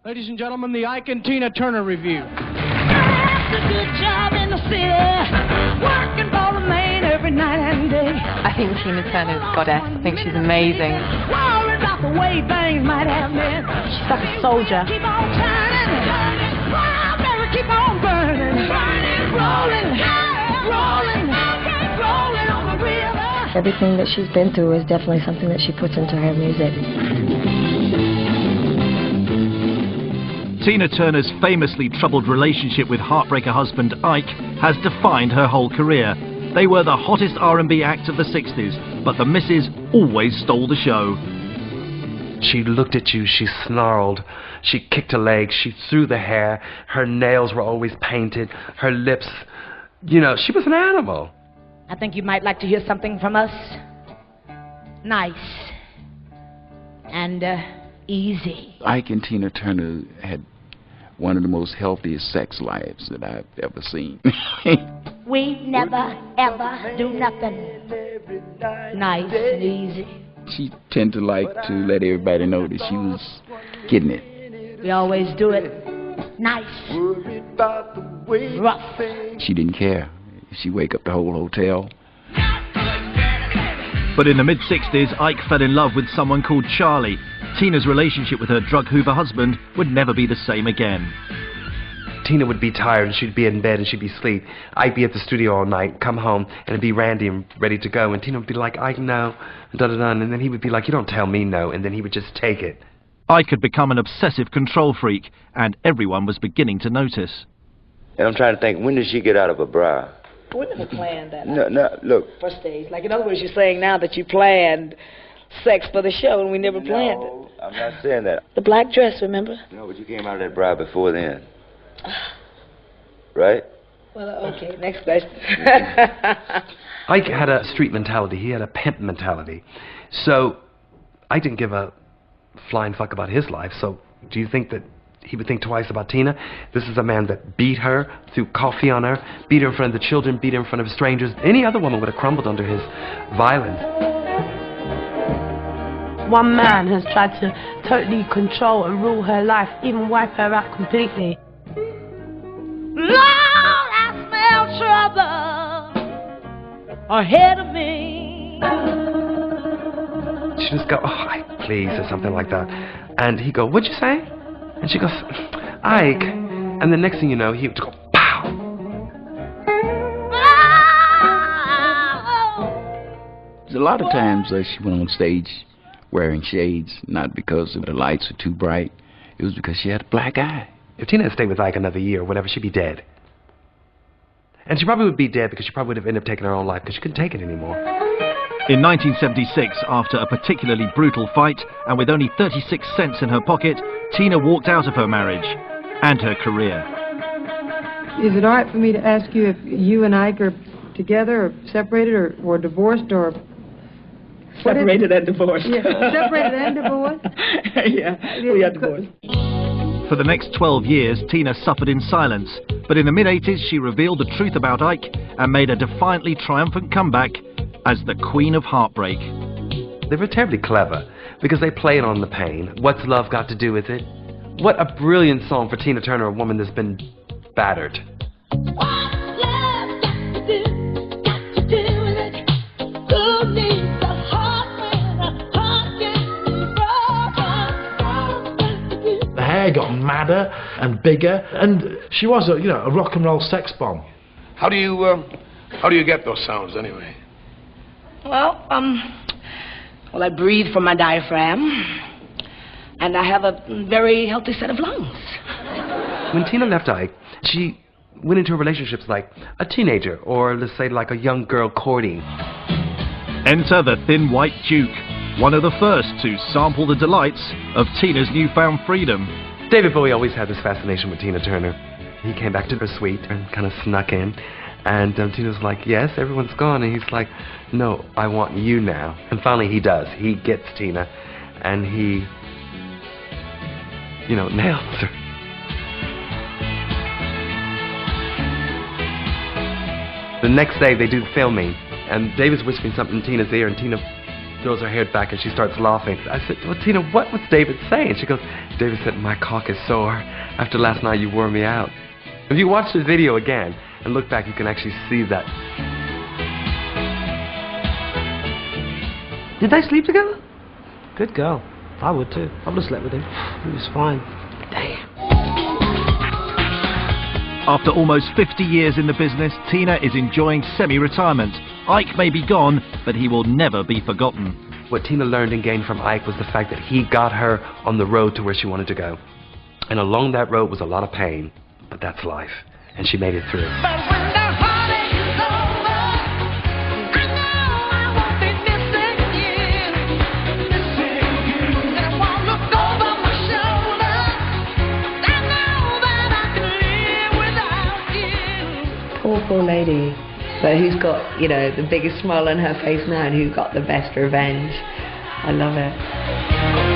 Ladies and gentlemen, the Ike and Tina Turner review. That's a good job in the city, working for the man every night and day. I think Tina Turner's goddess. I think she's amazing. Worried about the way things might have been. She's like a soldier. Keep on turning, wild berry, keep on burning, burning, rolling, rolling, rolling on the river. Everything that she's been through is definitely something that she puts into her music. Tina Turner's famously troubled relationship with heartbreaker husband Ike has defined her whole career. They were the hottest R&B act of the 60s, but the missus always stole the show. She looked at you, she snarled, she kicked her legs, she threw the hair, her nails were always painted, her lips, you know, she was an animal. I think you might like to hear something from us. Nice. And, easy. Ike and Tina Turner had one of the most healthiest sex lives that I've ever seen. We never, ever do nothing nice and easy. She tended to like to let everybody know that she was getting it. We always do it nice, rough. She didn't care. She'd wake up the whole hotel. But in the mid-60s, Ike fell in love with someone called Charlie. Tina's relationship with her drug hoover husband would never be the same again. Tina would be tired and she'd be in bed and she'd be asleep. I'd be at the studio all night, come home, and it'd be Randy and ready to go. And Tina would be like, Ike, no, da-da-da. And then he would be like, you don't tell me no. And then he would just take it. Ike had become an obsessive control freak, and everyone was beginning to notice. And I'm trying to think, when did she get out of her bra? We never planned that. No, look. For stage. Like, in other words, you're saying now that you planned sex for the show and we never planned it. No, I'm not saying that. The black dress, remember? No, but you came out of that bra before then. Right? Well, okay, next question. Ike had a street mentality. He had a pimp mentality. So I didn't give a flying fuck about his life. So do you think that he would think twice about Tina? This is a man that beat her, threw coffee on her, beat her in front of the children, beat her in front of strangers. Any other woman would have crumbled under his violence. One man has tried to totally control and rule her life, even wipe her out completely. Lord, I smell trouble ahead of me. She'd just go, oh, Ike, please, or something like that. And he'd go, what'd you say? And she goes, Ike. And the next thing you know, he would go, pow. There's a lot of times she went on stage wearing shades, not because the lights were too bright. It was because she had a black eye. If Tina had stayed with Ike another year or whatever, she'd be dead. And she probably would be dead because she probably would have ended up taking her own life because she couldn't take it anymore. In 1976, after a particularly brutal fight, and with only 36 cents in her pocket, Tina walked out of her marriage and her career. Is it all right for me to ask you if you and Ike are together or separated or divorced or... Separated and divorced. Yeah, separated and divorced? Yeah, we are divorced. For the next 12 years, Tina suffered in silence, but in the mid-80s she revealed the truth about Ike and made a defiantly triumphant comeback as the Queen of Heartbreak. They were terribly clever because they played on the pain. What's love got to do with it? What a brilliant song for Tina Turner, a woman that's been battered. Got madder and bigger, and she was a rock and roll sex bomb. How do you get those sounds anyway? Well, I breathe from my diaphragm, and I have a very healthy set of lungs. When Tina left Ike, she went into relationships like a teenager, or let's say like a young girl courting. Enter the Thin White Duke, one of the first to sample the delights of Tina's newfound freedom. David Bowie always had this fascination with Tina Turner. He came back to her suite and kind of snuck in, and Tina was like, yes, everyone's gone, and he's like, no, I want you now. And finally he does. He gets Tina, and he, nails her. The next day they do the filming, and David's whispering something in Tina's ear, and Tina throws her head back and she starts laughing. I said, well, Tina, what was David saying? She goes, David said, my cock is sore. After last night, you wore me out. If you watch the video again and look back, you can actually see that. Did they sleep together? Good girl. I would too. I would have slept with him. He was fine. Damn. After almost 50 years in the business, Tina is enjoying semi-retirement. Ike may be gone, but he will never be forgotten. What Tina learned and gained from Ike was the fact that he got her on the road to where she wanted to go. And along that road was a lot of pain, but that's life. And she made it through. Poor lady, but who's got, you know, the biggest smile on her face now and who got the best revenge. I love it.